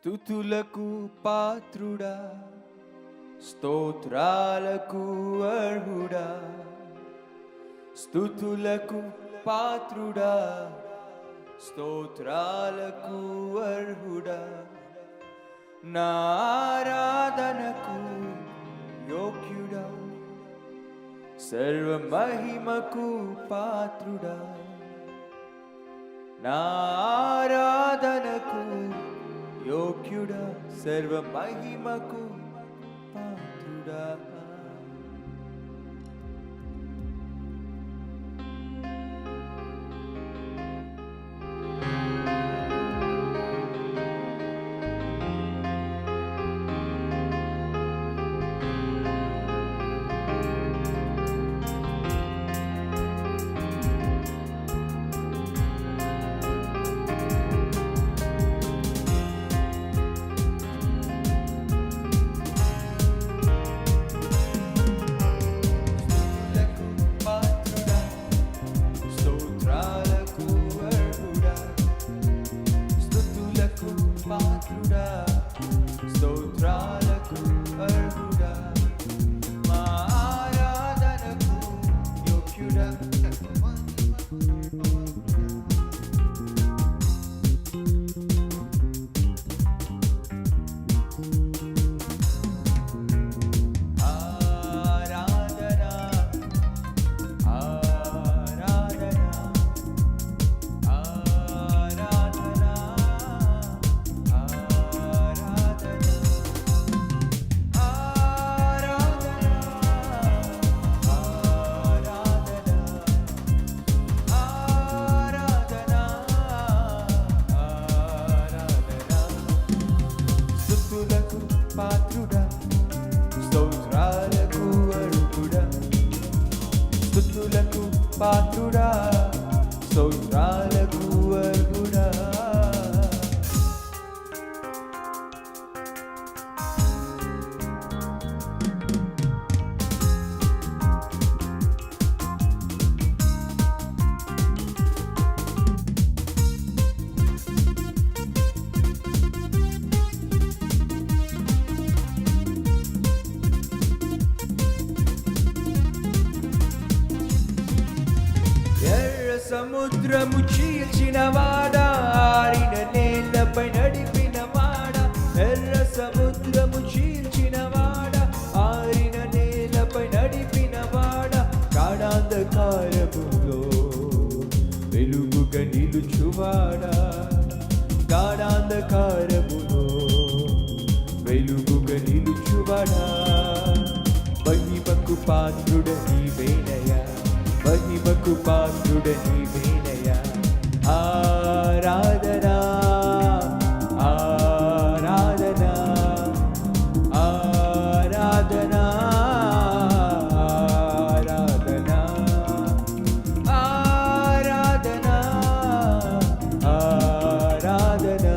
స్తుతులకు పాత్రుడా, స్తోత్రాలకు అర్హుడా. స్తుతులకు పాత్రుడా, స్తోత్రాలకు అర్హుడా. నా ఆరాధనకు యోగ్యుడా, సర్వ మహిమకు పాత్రుడా. నా ఆరాధనకు యోగ్యుడా, సర్వ మహిమకు పాత్రుడా. పాత్రుడా, స్తోత్రాలకు అర్హుడా. స్తుతులకు పాత్రుడా, స్తోత్రాలకు అర్హుడా. సముద్రము చీల్చిన వాడా, ఆరిన నేలపై నడిపిన వాడా. ఎర్ర సముద్రము చీల్చిన వాడా, ఆరిన నేలపై నడిపిన వాడా. గాఢాంధకారములో వెలుగుగా నిలుచువాడా, గాఢాంధకారములో వెలుగుగా నిలుచువాడా. మహిమకు పాత్రుడ నీవేనయ్యా, మహిమకు పాత్రుడ నీవేనయ్యా. ఆరాధనా ఆరాధనా ఆరాధనా ఆరాధనా ఆరాధనా ఆరాధనా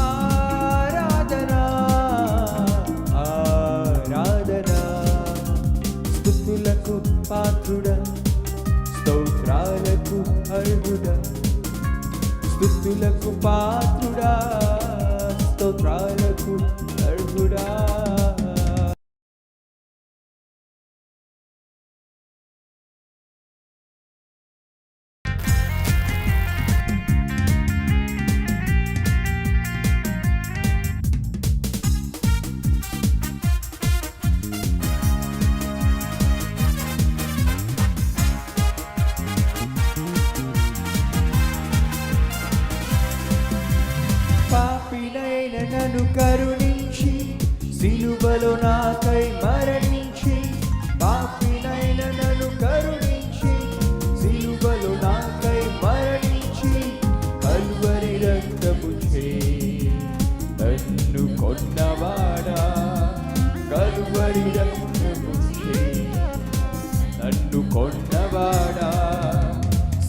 ఆరాధనా ఆరాధనా. స్తుతులకు పాత్రుడా, స్తోత్రాలకు అర్హుడా. స్తుతులకు పాత్రుడా, స్తోత్రాలకు అర్హుడా. పాపినైన నన్ను కరుణించి, సిలువలో నాకై మరణించి. పాపినైన నన్ను కరుణించి, సిలువలో నాకై మరణించి. కల్వరి రక్తముచే నన్ను కొన్నవాడా, కల్వరి రక్తముచే నన్ను కొన్నవాడా.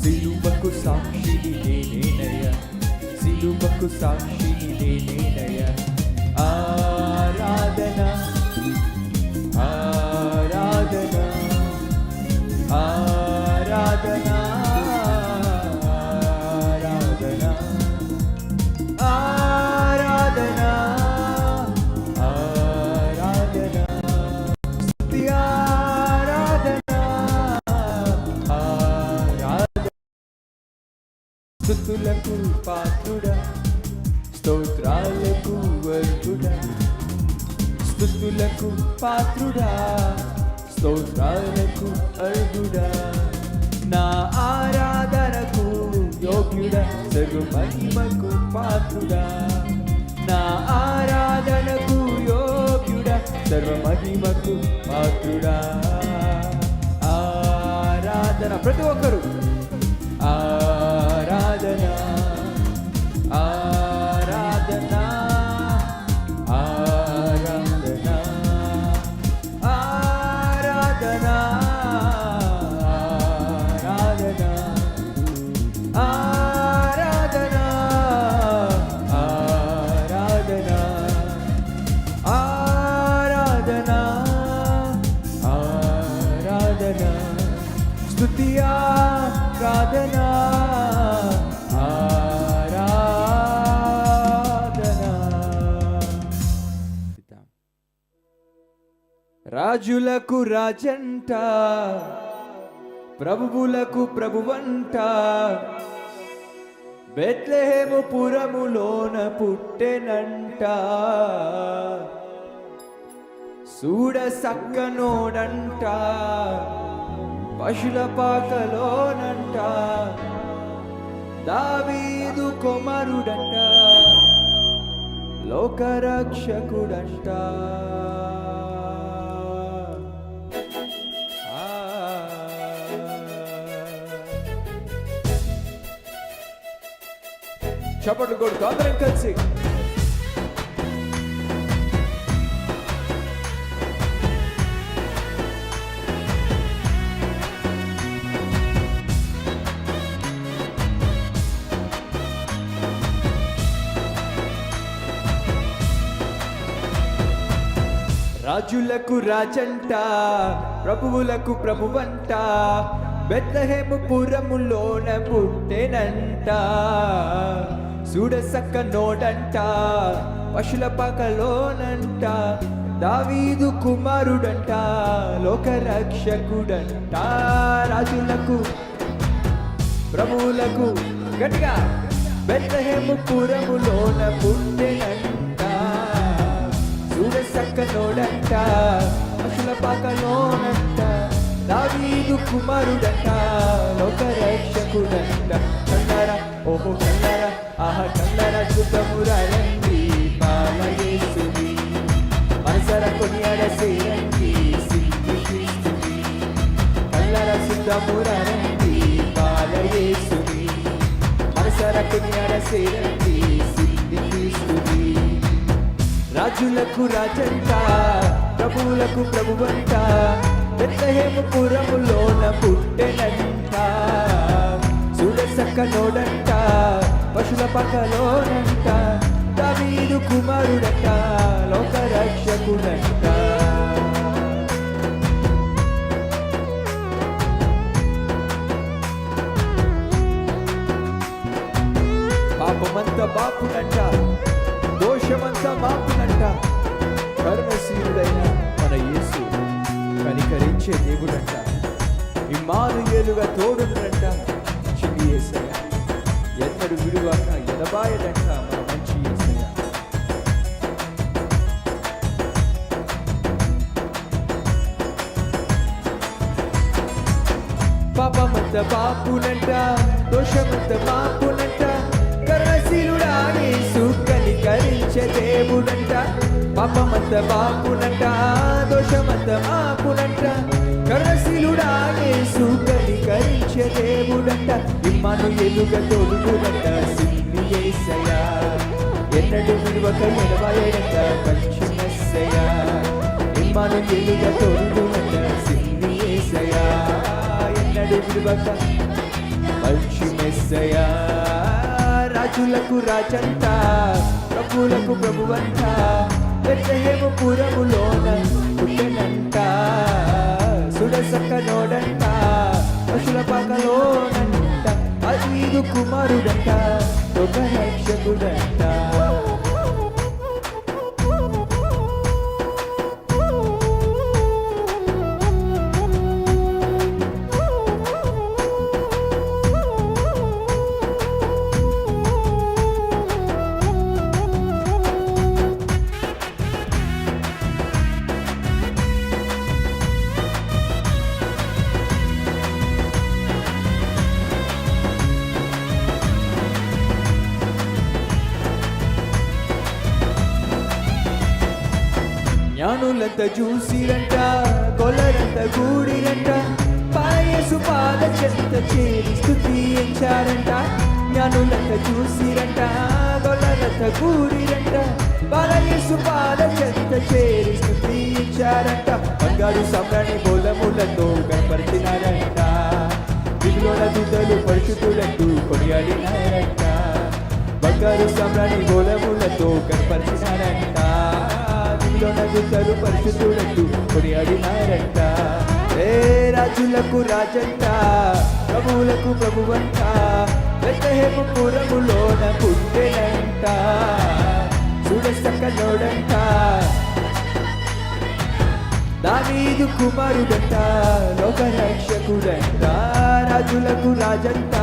సిలువకు సాక్షిని నేనయ్యా, సిలువకు సాక్షిని నేనయ్యా. ఆరాధనా ఆరాధనా ఆరాధనా ఆరాధనా ఆరాధనా స్తుతులకు పాత్రుడా, స్తోత్రాలకు అర్హుడా. స్తుతులకు పాత్రుడా, స్తోత్రాలకు అర్హుడా. నా ఆరాధనకు యోగ్యుడా, సర్వ మహిమకు పాత్రుడా. నా ఆరాధనకు యోగ్యుడా, సర్వ మహిమకు పాత్రుడా. ఆరాధన ప్రతి ఒక్కరు ఆరాధన ఆరాధన ఆరాధన ఆరాధన ఆరాధన ఆరాధన ఆరాధన ఆరాధన ఆరాధన స్తుతి ఆరాధన ఆరాధన. రాజులకు రాజంట, ప్రభువులకు ప్రభువంట, బెత్లెహేము పురములోన పుట్టెనంట. సూడ సక్కనోడంట, పశుల పాకలోనంట, దావీదు కుమారుడంట, లోకరక్షకుడంట. చప్పట్లు కొడుతూ అందరం కలిసి రాజులకు రాజంట, ప్రభువులకు ప్రభువంట, బెత్లెహేము పురములోన పుట్టెనంట. సూడసక్క నోడంట, పశుల పాకలోనంట, దావీదు కుమారుడంట, లోకరక్షకుడంట. రాజులకు ప్రభువులకు గట్టిగా బెత్లెహేము పురములోన పుట్టెనంట. సూడసక్కనోడంట, పశుల పాకలోనంట, దావీదు కుమారుడంట, లోకరక్షకుడంట. కన్నరా ఓహో కన్నరా ఆహా కన్నరా శుద్ధమురండి పాలయేసుని, మనసర కొనియాడసేయండి సిద్ధి క్రీస్తుని. కన్నరా శుద్ధమురండి పాలయేసుని, మనసర కొనియాడసేయండి సిద్ధి క్రీస్తుని. రాజులకు రాజంట, ప్రభువులకు ప్రభువంట, బెత్లెహేము పురములోన పుట్టెనంట. సూడసక్కనోడంట, పశుల పాకలోనంట, దావీదు కుమారుడంట, లోకరక్షకుడంట. పాపమంత బాపునంట, దోషమంతా మాపునంట. కరుణశీలుడైన మన యేసు కనికరించే దేవుడంట, ఇమ్మానుయేలుగా తోడుండంట. చిన్ని యేసయ్య ఎన్నడు విడువాక ఎడబాయడంట మన మంచి యేసయ్య. పాపమంత పాపునంట, దోషమంత మాపునంట, కరుణశీలుడా యేసు కనికరించే దేవుడంట. పాపమంత పాపునంట, దోషమంత మాపునంట, కరుణశీలుడా యేసు కనికరించే దేవుడంట. ఇమ్మానుయేలుగా తోడుండంట సిన్ని యేసయ్య, ఎన్నడు విడువక ఎడబాయడంట మంచి మెస్సయ్య. ఇమ్మానుయేలుగా తోడుండంట సిన్ని యేసయ్య, ఎన్నడు విడువక మంచి మెస్సయ్య. రాజులకు రాజంట, ప్రభువులకు ప్రభువంట, బెత్లెహేము పురములోన పుట్టెనంట. సుడసక్కనోడంట, పశుల పాకలోనంట, దావీదు కుమారుడంట, లోకరక్షకుడంట. జ్ఞానులంతా చూసిరంట కొల్లరంతా కూడిరంట పాయసు పాద చెంత చేరి స్తుతించారంట జ్ఞానులంతా చూసిరంట కొల్లరంతా కూడిరంట పాయసు పాద చెంత చేరి స్తుతించారంట బంగారు సమ్రాణి మూలములతో కనపరిచినారంట దిగులోన దూతలు పరిశుద్ధులంటూ కొనియాడినారంట బంగారు సమ్రాణి మూలములతో కనపరిచినారంట దిగులోన దూతలు పరిశుద్ధులంటూ కొనియాడినారంట ఏ రాజులకు రాజంట ప్రభువులకు ప్రభువంట బెత్లెహేము పురములోన పుట్టెనంట చూడసక్కనోడంట దావీదు కుమారుడంట లోకరక్షకుడంట రాజులకు రాజంట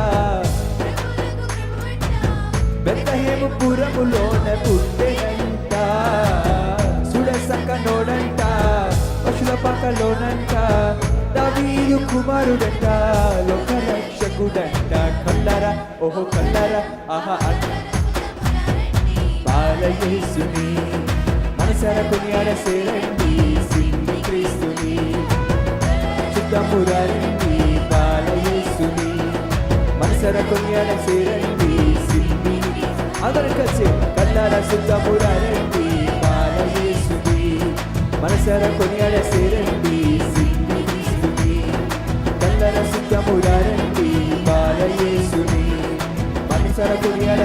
బెత్లెహేము పురములోన పుట్టెనంట సుడసక్కనోడంట పశుల పాకలోనంట దావీదు కుమారుడంట లోకరక్షకుడంట కల్లరా ఓహో కల్లరా ఆహా బాలయేసుని మనసర కొనియాడ సేరండి సిన్ని క్రీస్తుని చుట్టమురండి బాలయేసుని మనసర కొనియాడ సేరండి సిన్ని అందరం కలిసి కల్లార చుట్టమురండి బాలయేసుని మనసర కొనియాడ సేరండి సిన్ని క్రీస్తుని కల్లార చుట్టమురండి బాలయేసుని మనసర కొనియాడ